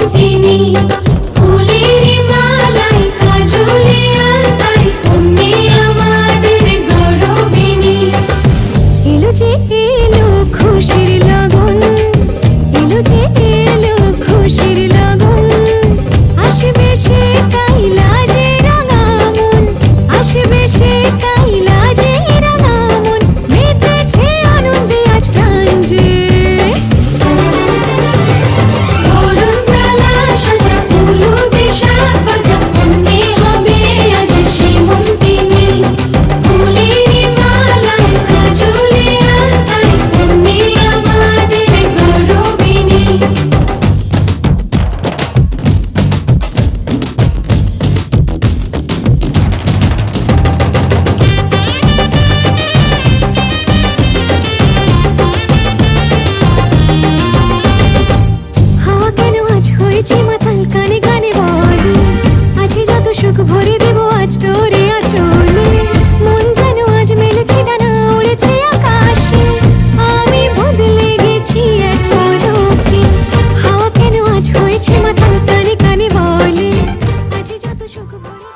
সীমন্তিনী ফুলের মালায় কাজলে আলতায় কন্যে আমাদের গৌরবিনী। এলো যে এলো খুশির লগন, এলো যে এলো খুশির লগন, আসবে সে কাইলা যে রাঙা মন, আসবে সে কাইলা যে রাঙা মন, মেতেছে আনন্দে আজ প্রাণ যে। বরণডালা সাজা উলুদে শাক বাজা কন্যে হবে আজ সীমন্তিনী ফুলের মালায় কাজলে আলতায় কন্যে আমাদের গৌরবিনী। হাওয়া কেন আজ হয়েছে মাতাল কানে কানে বলে, আছে যত সুখ ভরে দেব আজ তোরে আঁচলে। মন যেন আজ মেলেছে ডানা উড়েছে আকাশে, আমি বদলে গেছি এক পলকে। হাওয়া কেন আজ হয়েছে মাতাল কানে কানে বলে, আছে যত সুখ ভরে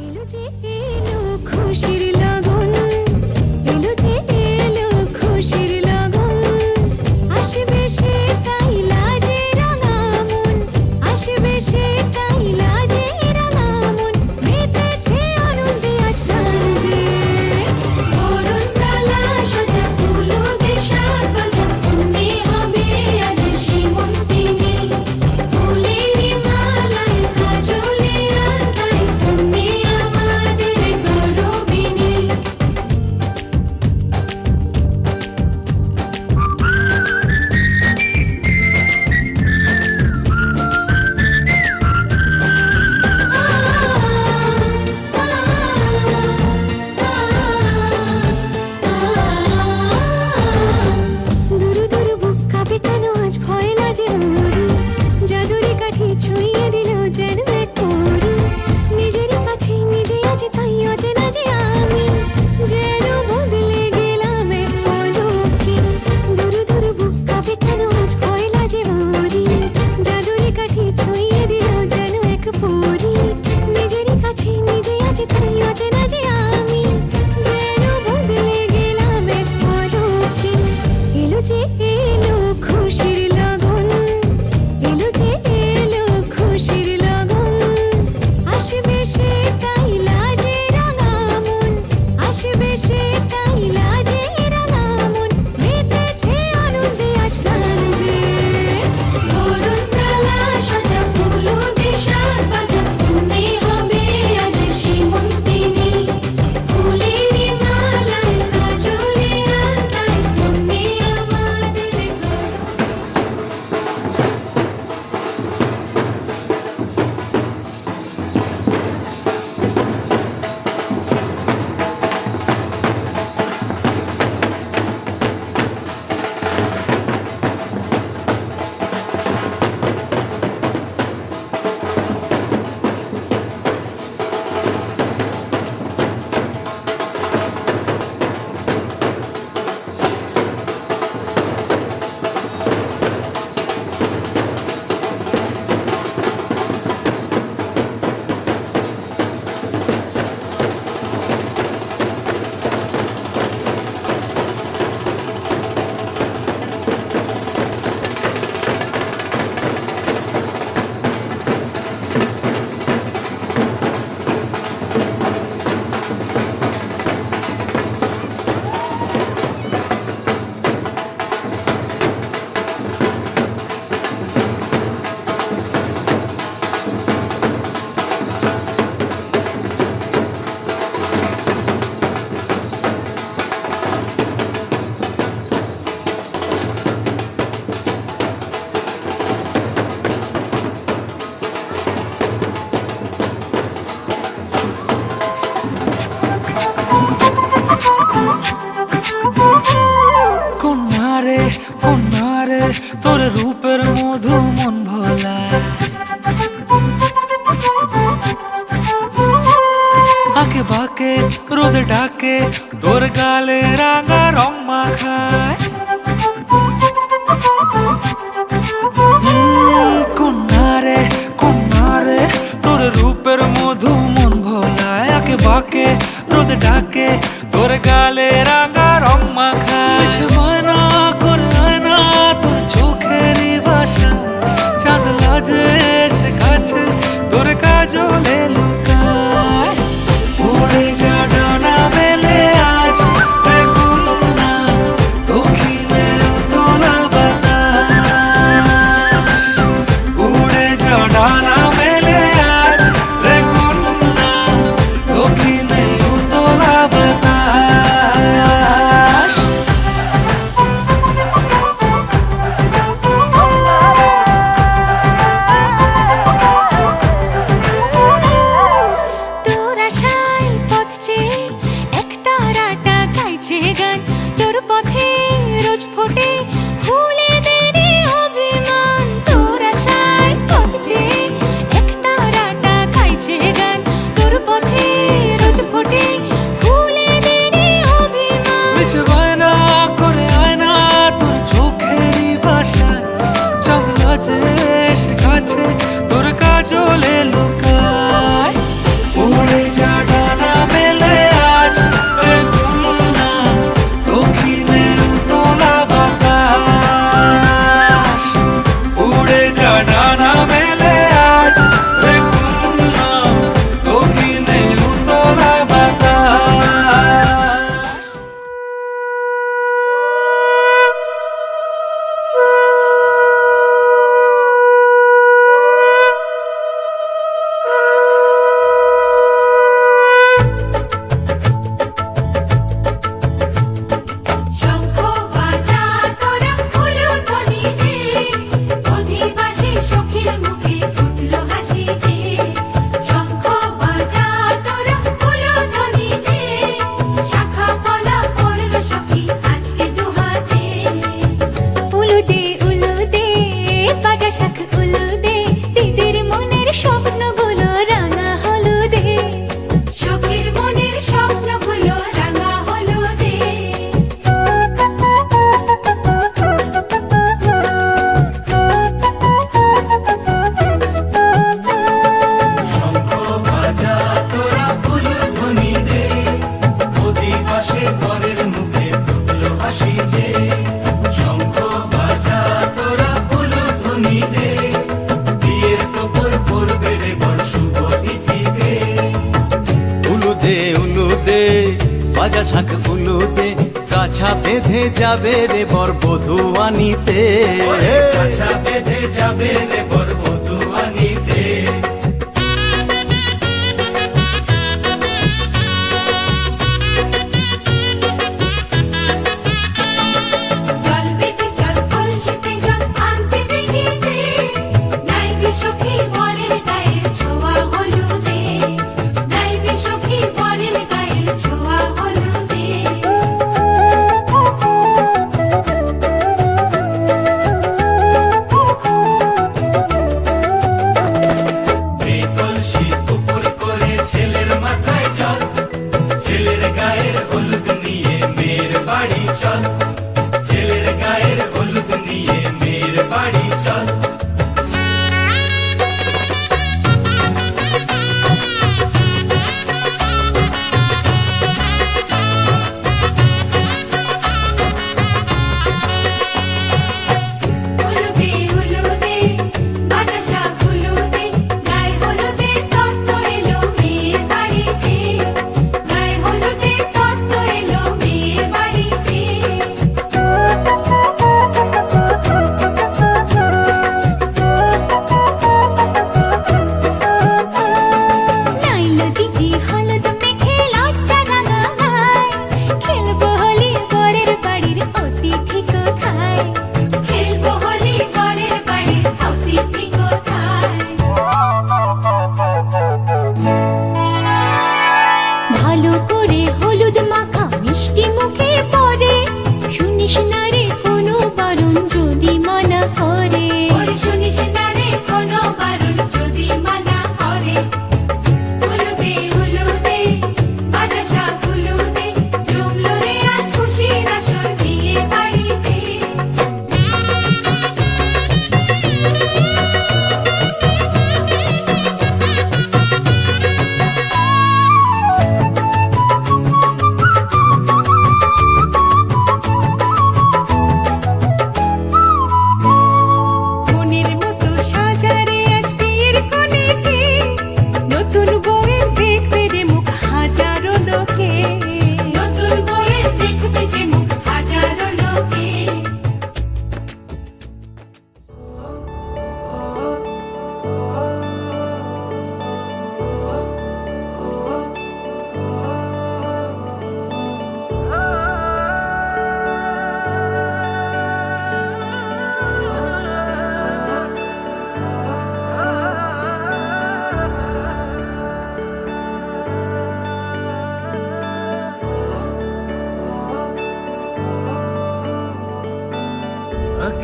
এলো যে এলো খুশির লগন, এলো যে এলো খুশির লগন, আসবে সে কাইলা যে রাঙা মন, আসবে সে কাইলা যে রাঙা মন, মেতেছে আনন্দে আজ প্রাণ যে। বরণডালা সাজা উলুদে শাক বাজা কন্যে হবে আজ সীমন্তিনী ফুলের মালায় কাজলে আলতায় কন্যে আমাদের গৌরবিনী। দুরু দুরু বুক কাঁপে কেন আজ ভয় না যে মরি, জাদুরি কাঠি ছুঁয়ে দিল যেন এক পরি, নিজেরই কাছে নিজে আজ তাই অচেনা যে আমি, যেন বদলে গেলাম এক পলকে। দুরু দুরু বুক কাঁপে কেন আজ ভয় না যে মরি, জাদুরি কাঠি ছুঁয়ে দিল যেন এক পরি, নিজেরই কাছে নিজে আজ তাই অচেনা যে আমি, যেন বদলে গেলাম এক পলকে। এলো যে এলো খুশির লগন, এলো যে এলো খুশির লগন, আসবে সে কাইলা যে রাঙা মন, আসবে সে কাইলা যে রাঙা মন, মেতেছে আনন্দে আজ প্রাণ যে। বরণডালা সাজা উলুদে শাক বাজা কন্যে হবে আজ সীমন্তিনী ফুলের মালায় কাজলে আলতায় কন্যে আমাদের তোর গালে রাঙা রং মাখায় কন্যারে কন্যারে তোর রূপের মধু মন ভোলায় আকে বাকে রোদ ডাকে তোর গালে রাঙা রং মাখায় ময়না করে আয়না তোর চোখেরই ভাষা চাঁদ লাজে এসে কাছে তোর কাজলে লুকায় উড়ে যা ডানা মেলে আজ রে কন্যা দক্ষিণে তোলা বাতাস উড়ে যা ডানা মেলে আজ রে কন্যা দক্ষিণে তোলা বাতাস তোর আশায় পথ চেয়ে একতারাটা গাইছে গান তোর পথে রোজ ফোটে ফুলে দেরি অভিমান তোর আশায় পথ চেয়ে একতারাটা গাইছে গান তোর পথে রোজ ফোটে ফুলে দেরি অভিমান মিছে বায়না করে আয়না তোর চোখেরই ভাষা চাঁদ লাজে এসে কাছে তোর কাজলে লুকায় উড়ে যা ডানা মেলে আজ রে কন্যা দক্ষিণে তোলা বাতাস উড়ে যা ডানা মেলে আজ রে কন্যা দক্ষিণে তোলা বাতাস শঙ্খ বাজা তোরা উলুধ্বনি যে অধিবাসী সখীর মুখে ফুটলো হাসি যে শঙ্খ বাজা তোরা উলুধ্বনি যে শাখা কলা পড়ল সখী আজকে দুহাতে উলুদে উলুদে বাজা শাখ উলুদে দিদির মনের স্বপ্নগুলো রাঙা হলুদে সখীর মনের স্বপ্নগুলো রাঙা হলুদে শঙ্খ বাজা তোরা উলুধ্বনি দে অধিবাসে ঘরের মুখে ফুটলো হাসি যে শঙ্খ বাজা তোরা উলুধ্বনি দে বিয়ের টপর পড়বে রে বড় শুভ তিথিতে উলুদে উলুদে বাজা শাঁখ উলুদে কাছা বেঁধে যাবে রে বর বধূ আনিতে ওরে কাছা বেঁধে যাবে রে বর বধূ আনিতে জল বেঁধে জল কলসিতে জল আনতে দেখিতে নাইবে সখী বরের গায়ের ছোঁয়া হলুদে নাইবে সখী বরের গায়ের ছোঁয়া হলুদে এই কলসি উপর করে ছেলের মাথায় জল ছেলের গায়ের হলুদ নিয়ে মেয়ের বাড়ি চল ছেলের গায়ের হলুদ নিয়ে মেয়ের বাড়ি চল উলুদে উলুদে বাজা শাখ উলুদে গায়ে হলুদে তত্ত্ব এলো মেয়ের বাড়িতে গায়ে হলুদে তত্ত্ব এলো মেয়ের বাড়িতে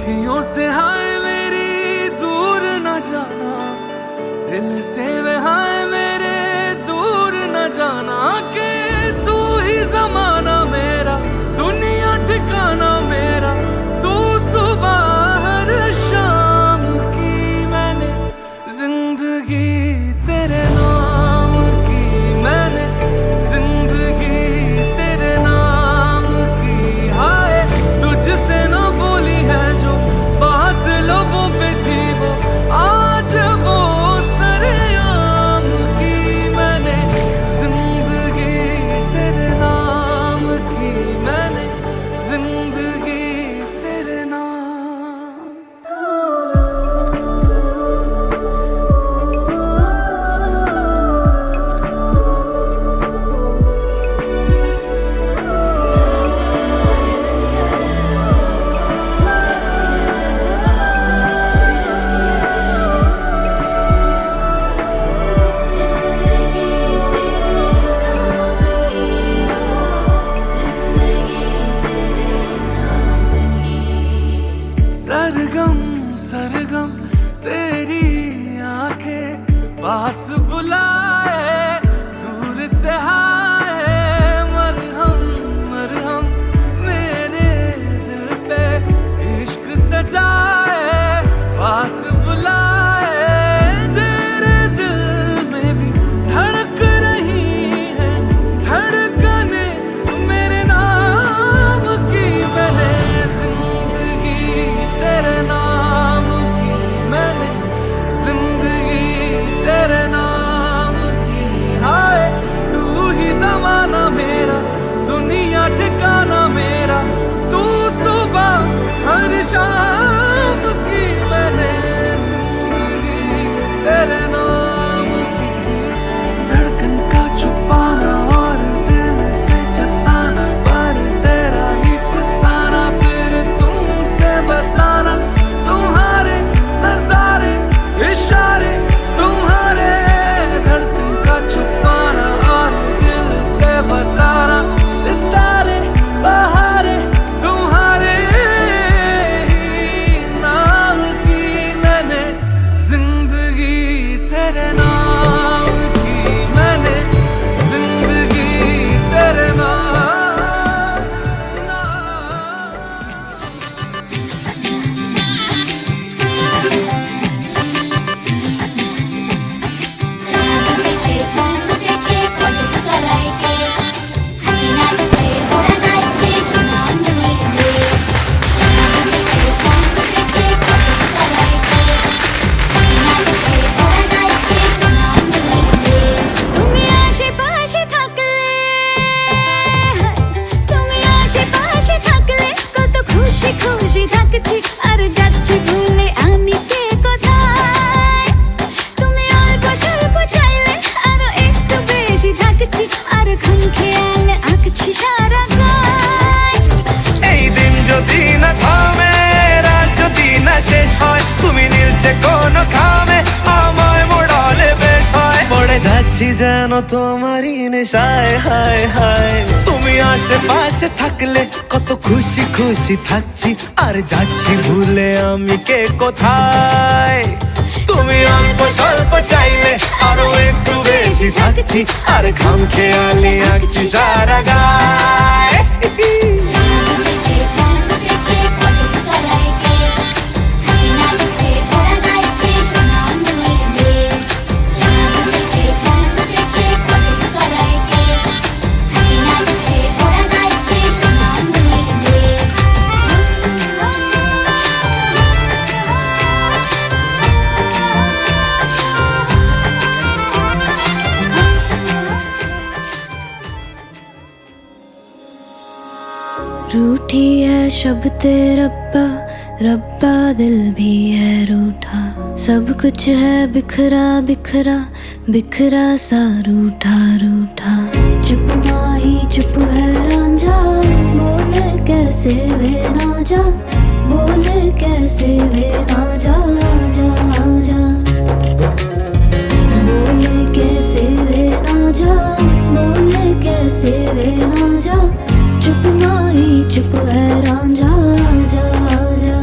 अखियों से हाय मेरी दूर न जाना, दिल से वे हाय मेरे दूर न जाना, कि तू ही जमाना मेरा, दुनिया ठिकाना मेरा, तू सुबह हर शाम की मैंने जिंदगी तेरे नाम की, मैंने जिंदगी तेरे नाम की। हाय तुझसे ना बोली है जो बात लोगों पे थी, वो आज वो सरेआम की, मैंने जिंदगी तेरे नाम की, मैंने जिंदगी तेरे नाम। सरगम सरगम तेरी आंखें पास बुलाए, दूर से हाय मरहम मरहम मेरे दिल पे इश्क सजाए, पास बुलाए, तेरे दिल में भी धड़क रही है धड़कने मेरे नाम की, मैंने जिंदगी तेरे नाम की, मैंने जिंदगी तेरे नाम की। हाय तू ही जमाना मेरा, दुनिया ठिकाना मेरा, तू सुबह हर शाम की, मैंने जिंदगी तेरे नाम की। धड़कन का छुपाना और दिल से जताना, पर तेरा ही फसाना, फिर तुमसे बताना, तुम्हारे नजारे इशारे तुम्हारे। धड़कन का छुपाना और दिल से बताना, सितारे बहारे तुम्हारे ही नाम की, मैंने जिंदगी तेरे नाम की, मैंने जिंदगी तेरे नाम। ফুটেছে ফুল ফুটেছে কদম তলাইতে, হাতি নাচছে ঘোড়া নাচছে সোনার নীল মেঘ। ফুটেছে ফুল ফুটেছে কদম তলাইতে, হাতি নাচছে ঘোড়া নাচছে সোনার নীল মেঘ। তুমি আশেপাশে থাকলে, তুমি আশেপাশে থাকলে কত খুশি খুশি থাকছি, আর যাচ্ছি ভুলে আমি কে কোথায়। তুমি অল্প স্বল্প চাইলে আরো একটু বেশি থাকছি, আর খাম খেয়াল আঁকছি সারা গায়। এই দিন যদি না থামে, রাত যদি না শেষ হয়, তুমি নীলছে কোন খামে, আমায় মোড়ালে বেশ হয়। পড়ে যাচ্ছি যেন তোমারই নেশায়, হায় হায়। তুমি আশেপাশে থাকলে কত খুশি খুশি থাকছি, আর যাচ্ছি ভুলে আমি কে কোথায়। তুমি অল্প স্বল্প চাইলে আরো একটু বেশি থাকছি, আর খাম খেয়ালি আঁকছি সারা গায়। ফুটেছে ফুল ফুটেছে কদম তলাইতে, হাতি নাচছে ঘোড়া নাচছে সোনার নীল মেঘ। ফুটেছে ফুল ফুটেছে কদম তলাইতে, হাতি নাচছে ঘোড়া নাচছে সোনার নীল মেঘ। रूठी है शब्द रब्बा, रब्बा दिल भी है रूठा, सब कुछ है बिखरा बिखरा, बिखरा सा रूठा रूठा। चुप माही चुप है रांझा, बोले कैसे वे ना जा, बोले कैसे वे ना जा जा जा, बोले कैसे वे ना जा, बोले कैसे वे ना जा। चुप माही चुप है रांझा जा जा।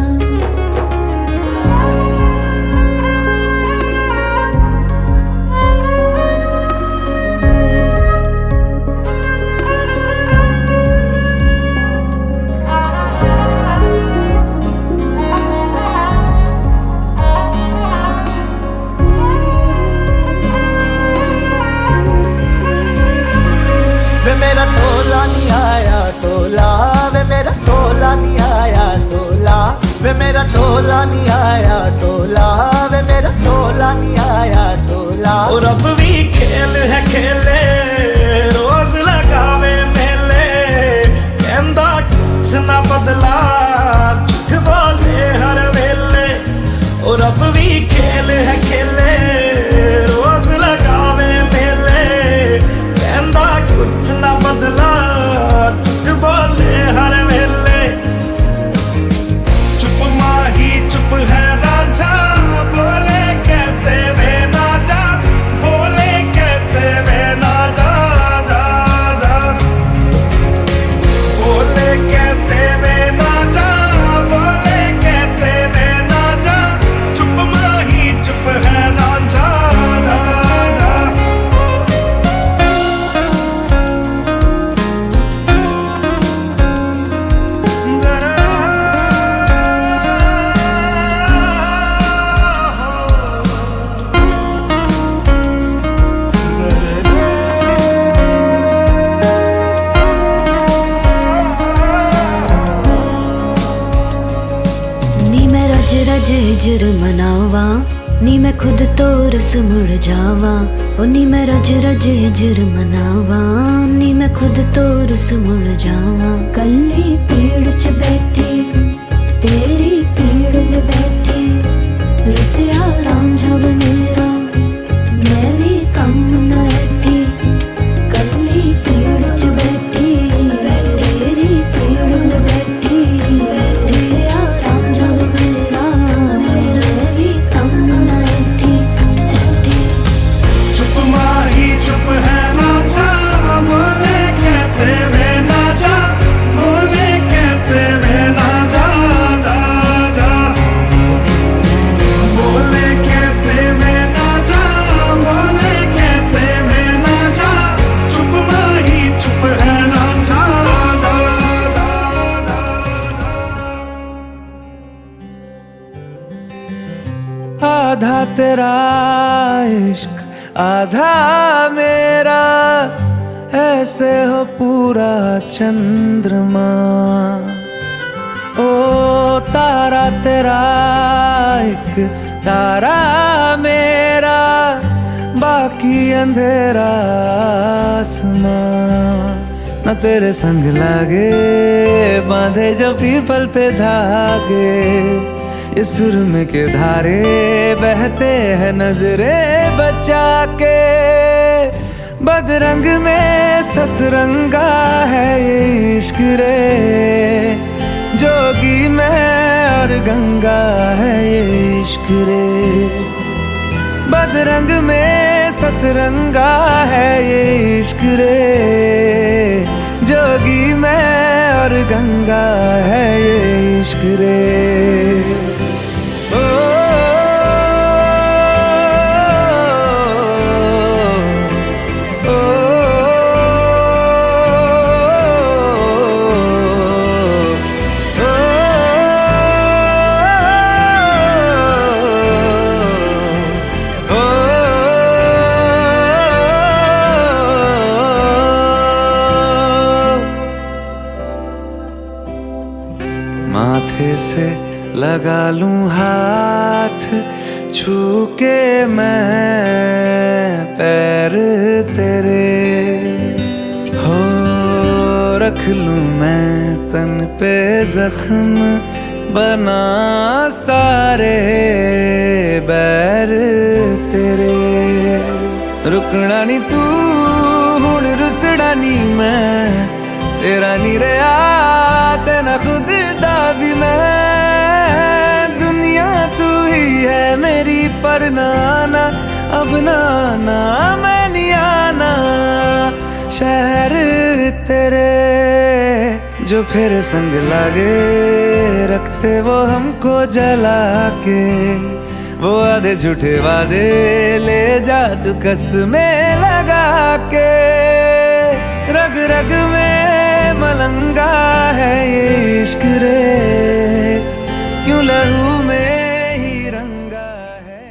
नहीं आया टोला वे मेरा टोला नहीं आया टोला। और अब भी खेल है खेले रोज लगावे मेले कहंदा कुछ ना बदला झूठ बोले हर वेले। और अब भी खेल है खेले रोज लगावे मेले कहंदा कुछ ना बदला झूठ बोले हर वेले। चुप माही चुप है राजा बोले कैसे वे ना जा बोले कैसे वे ना जा जा जा बोले कैसे वे ना जा बोले कैसे वे ना जा चुप माही चुप है ना जा जा जा। नी मैं रज रज हिजर मनावा नी मैं खुद तो रस मुड़ जावा ओ नी मैं रज रज हिजर मनावा नी मैं खुद तो रस मुड़ जावा। कल्ली पेड़ च बैठी तेरी पीड़ ले बैठी रसिया रांझा वे मेरा मैं भी कम न ऐठी। कल्ली पेड़ च बैठी तेरी पीड़ ले बैठी रसिया रांझा वे मेरा मैं भी कम न ऐठी ऐठी। चुप माही चुप है ना जा बोले कैसे वे ना जा बोले कैसे वे ना जा जा जा बोले कैसे वे ना जा बोले कैसे वे ना जा चुप माही चुप है ना जा जा जा जा। आधा तेरा इश्क आधा मेरा ऐसे हो पूरा चंद्रमा। ओ तारा तेरा एक तारा मेरा बाकी अंधेरा आसमां। न तेरे संग लागे बांधे जो पीपल पे धागे ये सुरमे के धारे बहते हैं नजरे बचा के। बदरंग में सतरंगा है ये इश्क रे जोगी में और गंगा है ये इश्क रे। बदरंग में सतरंगा है ये इश्क रे जोगी में और गंगा है ये इश्क रे। ओ, ओ, माथे से लगा लूं हाथ छू के मैं पैर तेरे हो रख लूं मैं तन पे जख्म बना सारे बैर तेरे। रुकना नी तू हुण रुसड़ा नी मैं तेरा नी रहा तेना खुद दा भी मैं। दुनिया तू ही है मेरी पर नाना अब नाना मैं नहीं आना। शहर तेरे जो फिर संग लागे रखते वो हमको जला के। वो आधे झूठे वादे ले जा तू कसमें लगा के। रग रग में मलंगा है ये इश्क रे क्यों लहू में ही रंगा है।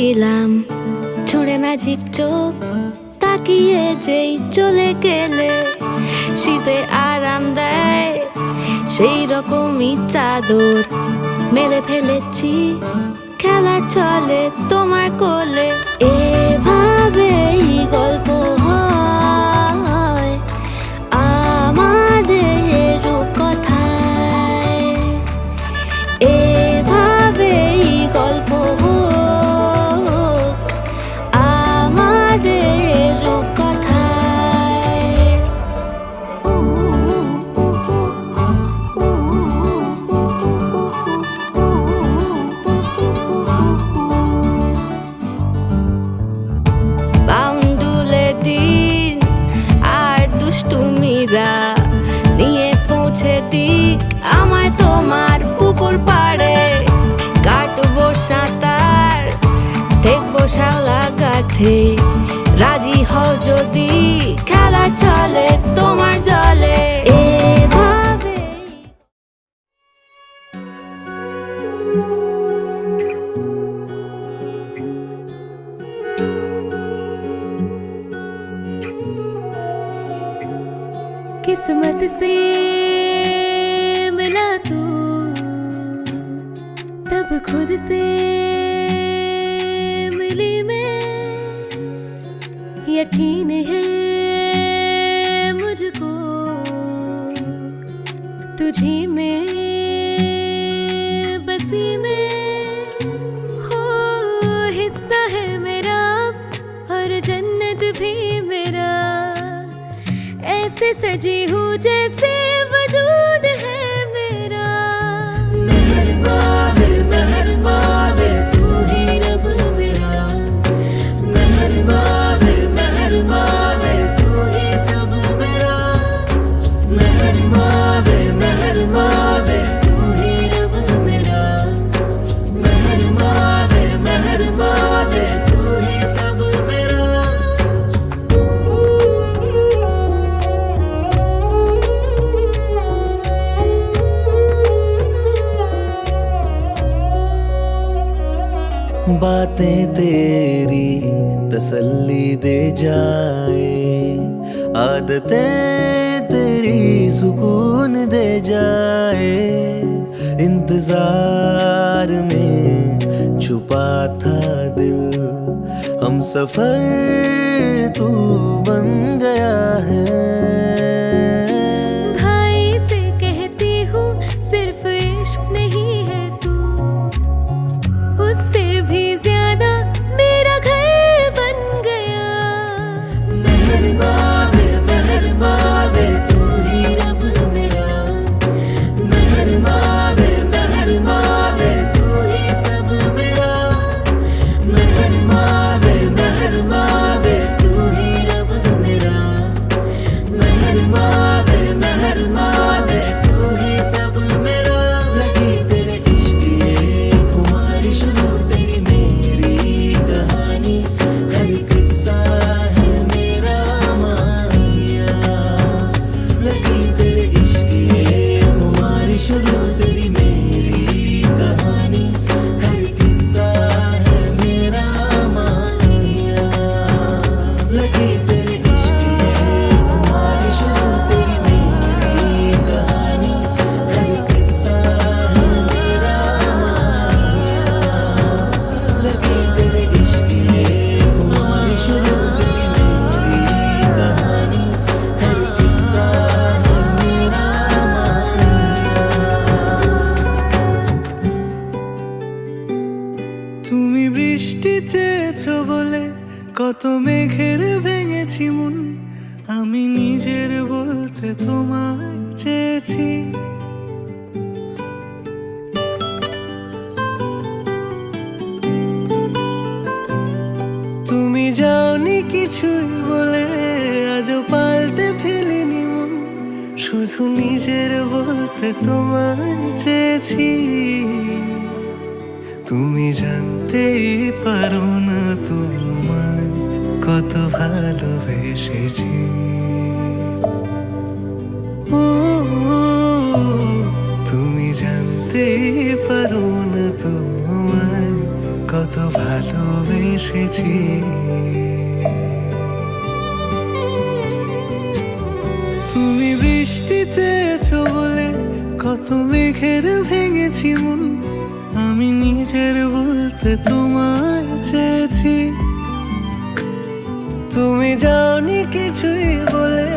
দিলাম ছুঁড়ে ম্যাজিক চোখ তাকিয়ে যেই চলে গেলে শীতে আরাম দেয় সেই রকমই চাদর মেলে ফেলেছি খেলার চলে তোমার কোলে এভাবেই গল্প হয় আমাদের রূপকথায় এভাবেই গল্প হোক আমাদের রূপকথায় বাউন্ডুলে দিন আর দুষ্টুমিরা নিয়ে পৌঁছে দিক আমায় তোমার পুকুর পাড়ে কাটবো সাঁতার দেখবো শ্যাওলা গাছে রাজি হও যদি খেলা চলে তোমার জলে এভাবে किस्मत से मिला तू तब खुद से मिली मैं यकीन है मुझको तुझी में बसी में हो हिस्सा है मेरा और जन्नत भी मेरा ऐसे सजी हूँ जैसे वजूद है मेरा मेहरबा है तू ही रब मेरा मेहरबा है तू ही सब मेरा मेहरबा है तू ही रब मेरा मेहरबा है तू ही सब मेरा बातें तेरी तसल्ली दे जाए आदतें तेरी सुकून दे जाए इंतजार में छुपा था दिल हम सफर तू बन गया है भाई से कहती हूँ सिर्फ इश्क नहीं है तू उससे भी ज्यादा मेरा घर बन गया मेहरबा है तू ही रब मेरा मेहरबा है तू ही सब मेरा मेहरबा है तू ही रब मेरा मेहरबा है तू ही सब मेरा लगी तेरे इश्क ये खुमारी शुरू तेरी मेरी कहानी हर किस्सा है मेरा माहिया लगी तेरे इश्क ये खुमारी शुरू तेरी मेरी कहानी हर किस्सा है मेरा माहिया लगी तेरे इश्क ये खुमारी शुरू तेरी मेरी कहानी हर किस्सा है मेरा लगी तेरे इश्क ये खुमारी शुरू तेरी मेरी कहानी हर किस्सा है मेरा তুমি বৃষ্টি চেয়েছো বলে কত মেঘের ভেঙেছি মন আমি নিজের বলতে তোমায় চেয়েছি তুমি যাওনি কিছুই বলে আজও পাল্টে ফেলিনি মন শুধু নিজের বলতে তোমায় চেয়েছি তুমি জানতেই পারো না তোমায় কত ভালোবেসেছি ও তুমি জানতেই পারো না তোমায় কত ভালোবেসেছি। তুমি বৃষ্টি চেয়েছো বলে কত মেঘের ভেঙেছি মন, আমি নিজের বলতে তোমায় চেয়েছি। তুমি যাওনি কিছুই বলে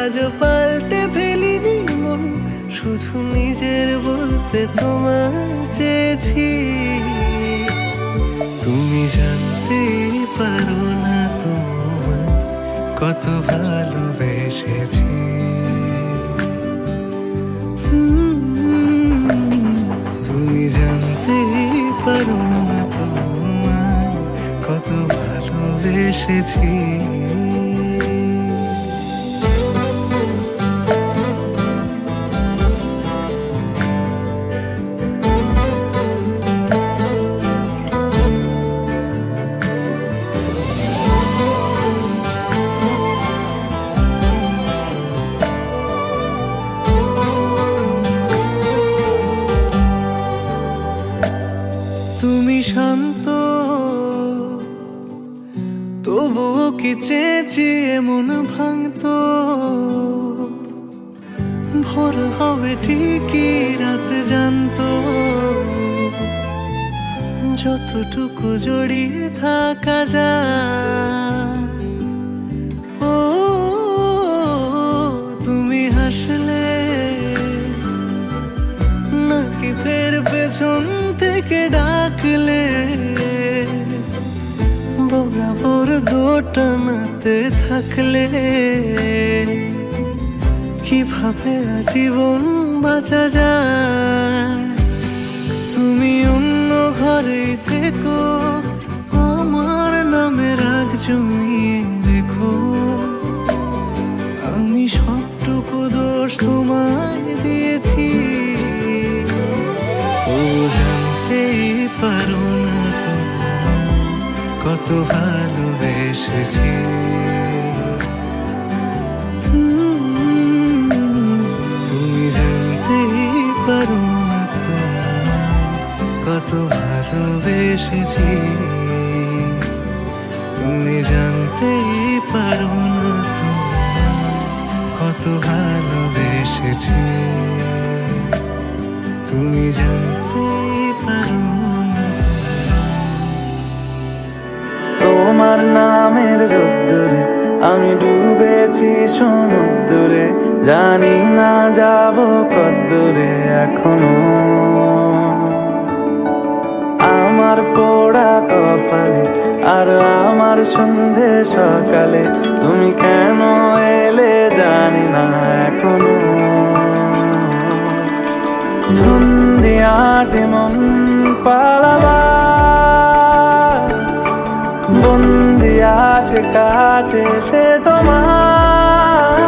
আজও পাল্টে ফেলিনি মন, শুধু নিজের বলতে তোমায় চেয়েছি। তুমি জানতে পারো না তোমায় কত ভালোবেসেছি। তুমি জানতে পারো না তোমায় কত ভালোবেসেছি। তুমি শান্ত তবুও কি চেয়েছি মন ভাঙতো, ভোর হবে ঠিকই রাত জানতো, যতটুকু জড়িয়ে থাকা যায়। ও তুমি হাসলে নাকি ফের পেছন থেকে ডাকলে, বরাবর দোটানাতে থাকলে কিভাবে আজীবন বাঁচা যায়। তুমি অন্য ঘরে থেকো, আমার নামে রাগ জমিয়ে রেখো, আমি সবটুকু দোষ তোমায় দিয়েছি। তো জানতেই পারো না তোমায় কত ভালোবেসেছি। তুমি জানতেই পারো না তোমায় কত ভালোবেসেছি। তুমি জানতেই পারো না তোমায় কত ভালোবেসেছি। তুমি জানতেই পারো না তোমার নামের রোদ্দুরে আমি ডুবেছি সমুদ্রে, জানি না যাব কদ্দূরে এখনো। আমার পোড়া কপালে আর আমার সন্ধে সকালে তুমি কেন এলে জানি না এখনো। ফন্দিয়াটে মন পালাবা বন্দি আছে কাছে সে তোমার।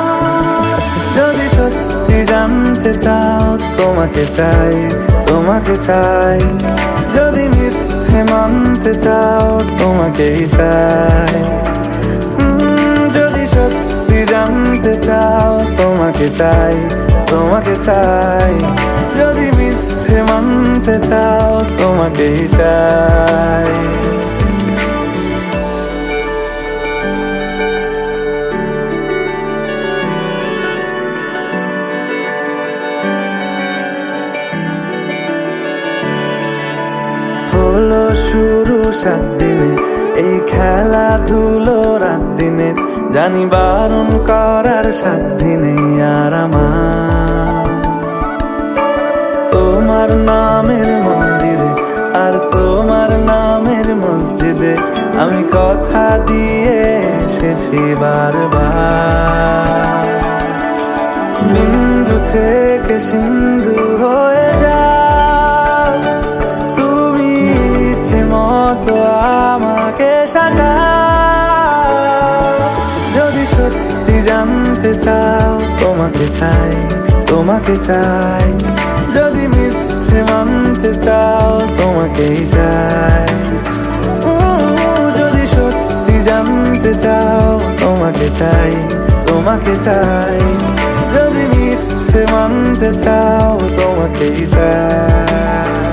যদি সত্যি জানতে চাও তোমাকে চাই, তোমাকে চাই। যদি মিথ্যে মানতে চাও তোমাকেই চাই। যদি সত্যি জানতে চাও তোমাকে চাই, তোমাকে চাই। যদি মিথ্যে মানতে চাও তোমাকেই চাই। হলো শুরু 7 দিনে এই খেলাধুলো রাত দিনে, জানি বারণ করার সাধ্য নেই আর আমার। তোমার নামের মন্দিরে আর তোমার নামের মসজিদে আমি কথা দিয়ে এসেছি বারবার। বিন্দু থেকে সিন্ধু হয়ে যাও তুমি, ইচ্ছে মতো আমাকে সাজাও। যদি সত্যি জানতে চাও তোমাকে চাই, তোমাকে চাই। যদি মিথ্যে মানতে চাও তোমাকেই চাই। যদি সত্যি জানতে চাও তোমাকে চাই, তোমাকে চাই। যদি মিথ্যে মানতে চাও তোমাকেই চাই।